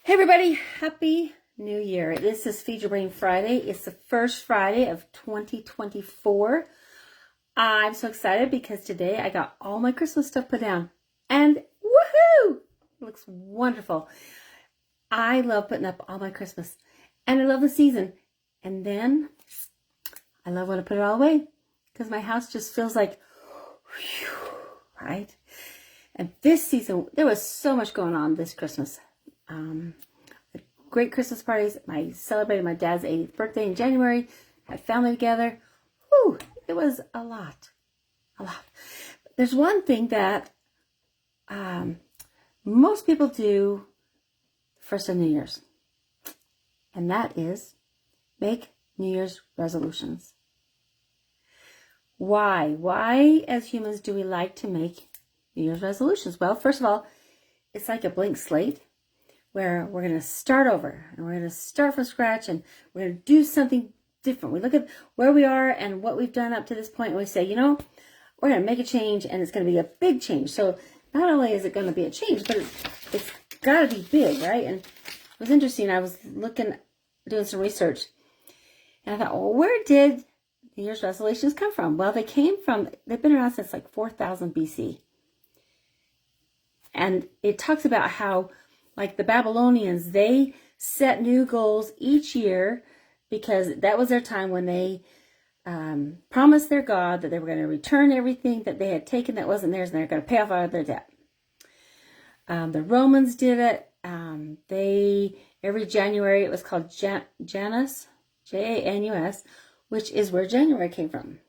Hey everybody, Happy New Year. This is Feed Your Brain Friday. It's the first Friday of 2024. I'm so excited because today I got all my Christmas stuff put down. And woohoo! It looks wonderful. I love putting up all my Christmas. And I love the season. And then I love when I put it all away because my house just feels like, whew, right? And this season, there was so much going on this Christmas. Great Christmas parties. I celebrated my dad's 80th birthday in January. Had family together. Whew, it was a lot. There's one thing that most people do first of New Year's. And that is make New Year's resolutions. Why? Why as humans do we like to make New Year's resolutions? Well, first of all, it's like a blank slate, where we're going to start over and we're going to start from scratch and we're going to do something different. We look at where we are and what we've done up to this point and we say, we're going to make a change and it's going to be a big change. So not only is it going to be a change, but it's got to be big, right? And it was interesting. I was doing some research and I thought, well, where did New Year's resolutions come from? Well, they've been around since like 4000 BC. And it talks about how like the Babylonians, they set new goals each year because that was their time when they promised their God that they were going to return everything that they had taken that wasn't theirs and they were going to pay off all of their debt. The Romans did it. Every January, it was called Janus, Janus, which is where January came from.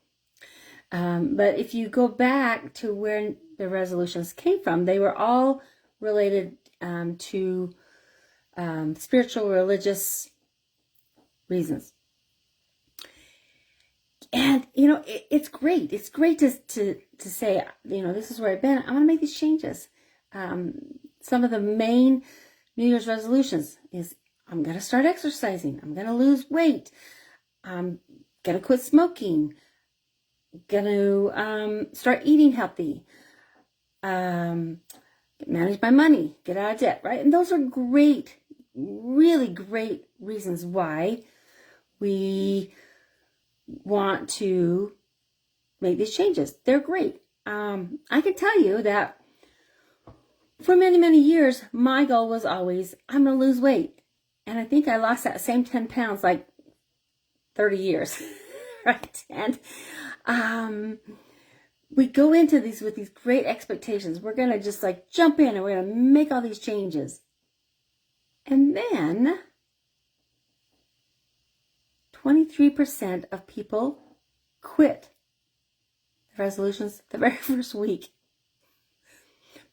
But if you go back to where the resolutions came from, they were all related to spiritual, religious reasons. And, it's great. It's great to say, this is where I've been. I'm going to make these changes. Some of the main New Year's resolutions is I'm going to start exercising. I'm going to lose weight. I'm going to quit smoking. Going to start eating healthy. Manage my money, get out of debt, right? And those are great, really great reasons why we want to make these changes. They're great. I can tell you that for many, many years, my goal was always, I'm going to lose weight. And I think I lost that same 10 pounds like 30 years, right? And we go into these with these great expectations. We're going to just like jump in and we're going to make all these changes. And then 23% of people quit the resolutions the very first week.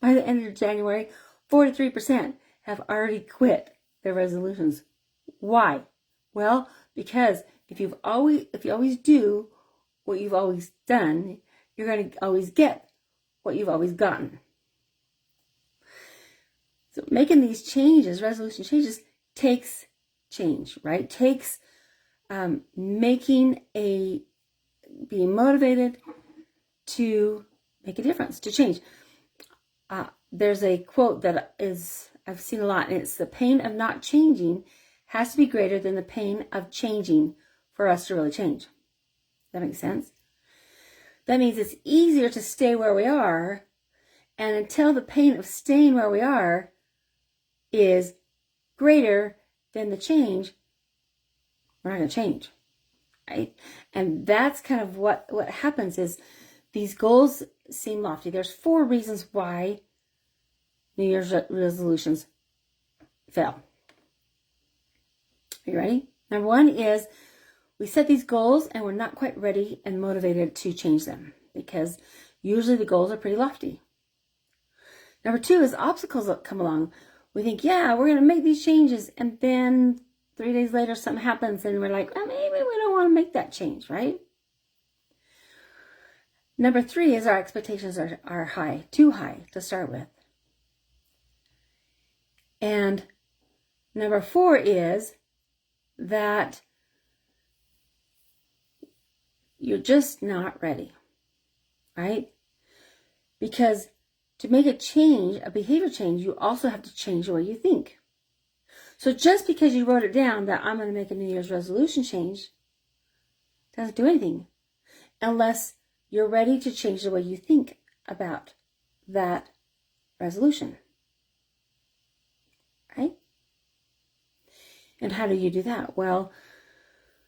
By the end of January, 43% have already quit their resolutions. Why? Well, because if you always do what you've always done, you're going to always get what you've always gotten. So making these changes, resolution changes, takes change, right? Takes being motivated to make a difference, to change. There's a quote that I've seen a lot, and it's the pain of not changing has to be greater than the pain of changing for us to really change. Does that make sense? That means it's easier to stay where we are, and until the pain of staying where we are is greater than the change, we're not going to change, right? And that's kind of what happens is these goals seem lofty. There's 4 reasons why New Year's resolutions fail. Are you ready? Number 1 is we set these goals and we're not quite ready and motivated to change them because usually the goals are pretty lofty. Number 2 is obstacles come along. We think, yeah, we're going to make these changes. And then 3 days later, something happens and we're like, maybe we don't want to make that change, right? Number 3 is our expectations are high, too high to start with. And number 4 is that you're just not ready, right? Because to make a change, a behavior change, you also have to change the way you think. So just because you wrote it down that I'm going to make a New Year's resolution change doesn't do anything unless you're ready to change the way you think about that resolution. Right? And how do you do that? Well,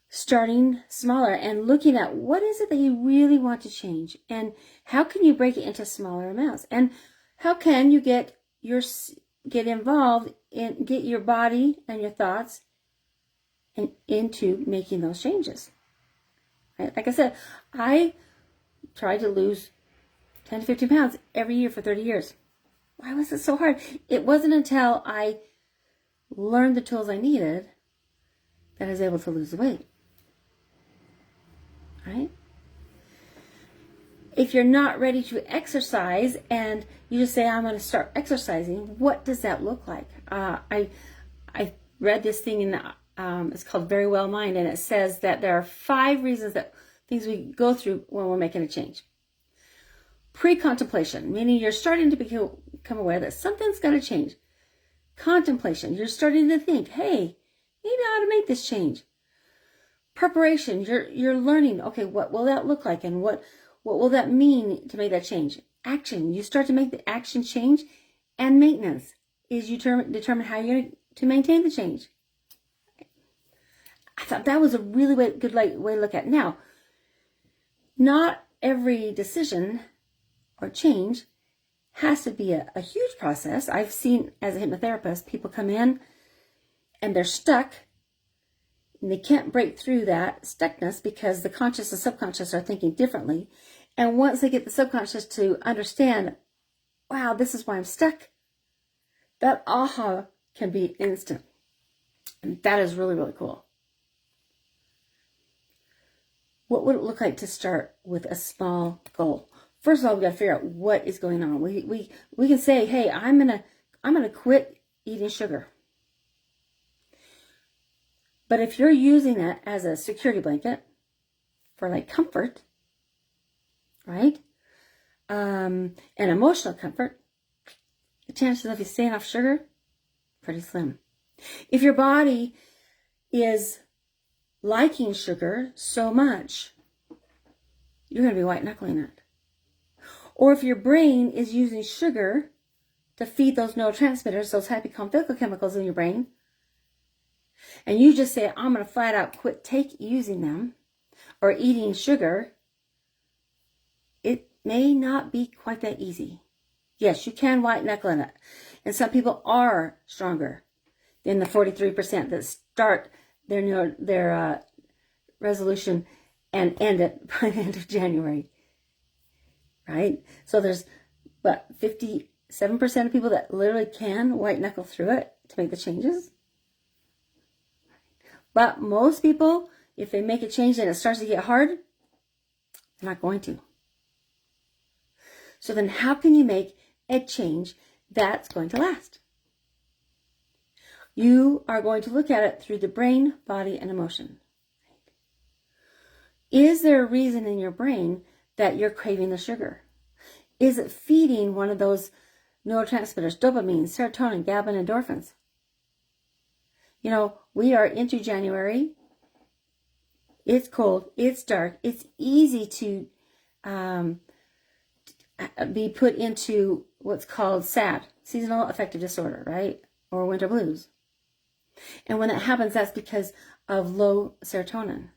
starting smaller and looking at what is it that you really want to change, and how can you break it into smaller amounts, and how can you get involved and get your body and your thoughts into making those changes. Right? Like I said, I tried to lose 10 to 15 pounds every year for 30 years. Why was it so hard? It wasn't until I learned the tools I needed that I was able to lose the weight. Right? If you're not ready to exercise and you just say, I'm going to start exercising, what does that look like? I read this thing in it's called Very Well Mind, and it says that there are 5 reasons that things we go through when we're making a change. Pre-contemplation, meaning you're starting to become aware that something's got to change. Contemplation, you're starting to think, hey, maybe I ought to make this change. Preparation, you're learning, okay, what will that look like, and what will that mean to make that change? Action, you start to make the action change. And maintenance is you determine how you're going to maintain the change. I thought that was a really good way to look at it. Now, not every decision or change has to be a huge process. I've seen, as a hypnotherapist, people come in and they're stuck and they can't break through that stuckness because the conscious and subconscious are thinking differently. And once they get the subconscious to understand, wow, this is why I'm stuck, that aha can be instant. And that is really, really cool. What would it look like to start with a small goal? First of all, we got to figure out what is going on. We can say, hey, I'm gonna quit eating sugar. But if you're using it as a security blanket for like comfort, right? And emotional comfort, the chances of you staying off sugar, pretty slim. If your body is liking sugar so much, you're going to be white knuckling it. Or if your brain is using sugar to feed those neurotransmitters, those happy conflict chemicals in your brain, and you just say, I'm going to flat out quit using them or eating sugar, it may not be quite that easy. Yes, you can white knuckle in it. And some people are stronger than the 43% that start their resolution and end it by the end of January. Right? So there's, 57% of people that literally can white knuckle through it to make the changes. But most people, if they make a change and it starts to get hard, they're not going to. So then how can you make a change that's going to last? You are going to look at it through the brain, body, and emotion. Is there a reason in your brain that you're craving the sugar? Is it feeding one of those neurotransmitters, dopamine, serotonin, GABA, and endorphins? You know, we are into January. It's cold. It's dark. It's easy to be put into what's called SAD, seasonal affective disorder, right? Or winter blues. And when that happens, that's because of low serotonin.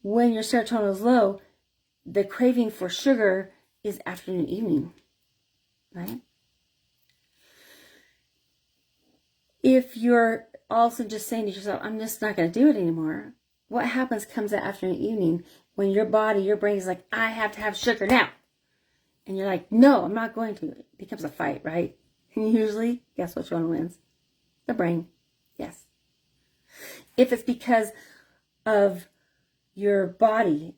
When your serotonin is low, the craving for sugar is afternoon, evening, right? If you're also just saying to yourself, I'm just not going to do it anymore, what happens comes that afternoon, evening when your body, your brain is like, I have to have sugar now. And you're like, no, I'm not going to. It becomes a fight, right? And usually, guess which one wins? The brain. Yes. If it's because of your body,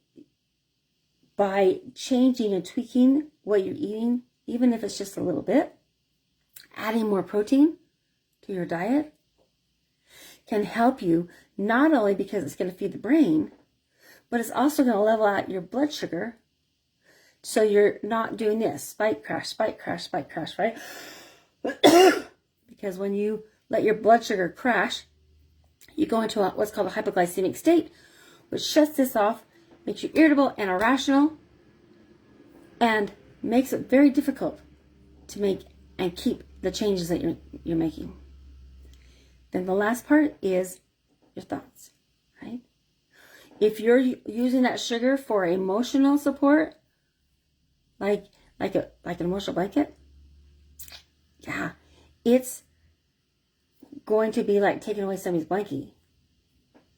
by changing and tweaking what you're eating, even if it's just a little bit, adding more protein to your diet can help you, not only because it's going to feed the brain, but it's also going to level out your blood sugar so you're not doing this spike, crash, right? Because when you let your blood sugar crash, you go into what's called a hypoglycemic state, which shuts this off, makes you irritable and irrational, and makes it very difficult to make and keep the changes that you're making. Then the last part is your thoughts, right? If you're using that sugar for emotional support, like an emotional blanket, yeah, it's going to be like taking away somebody's blankie.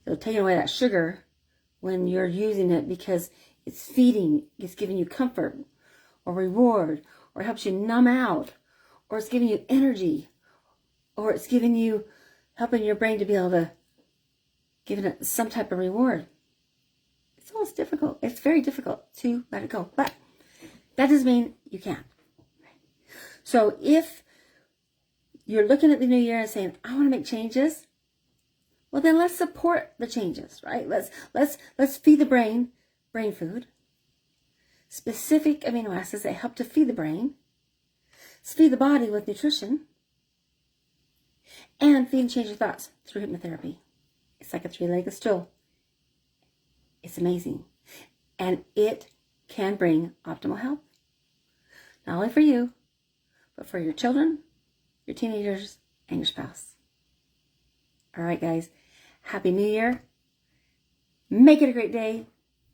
So taking away that sugar when you're using it because it's feeding, it's giving you comfort or reward, or helps you numb out, or it's giving you energy, or it's giving you, helping your brain to be able to give it some type of reward. It's always difficult. It's very difficult to let it go. But that doesn't mean you can't. So if you're looking at the new year and saying, I want to make changes, well then let's support the changes, right? Let's feed the brain food, specific amino acids that help to feed the brain, feed the body with nutrition, and feed and change your thoughts through hypnotherapy. It's like a 3-legged stool. It's amazing. And it can bring optimal health. Not only for you, but for your children, your teenagers, and your spouse. All right, guys. Happy New Year. Make it a great day.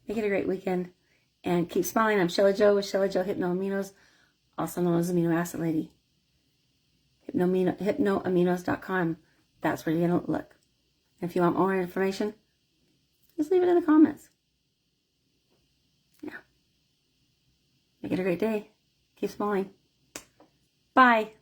Make it a great weekend. And keep smiling. I'm Shelly Jo with Shelly Jo Hypno Aminos, also known as Amino Acid Lady. Hypnoaminos.com. That's where you're going to look. And if you want more information, just leave it in the comments. Yeah. Make it a great day. Keep smiling. Bye.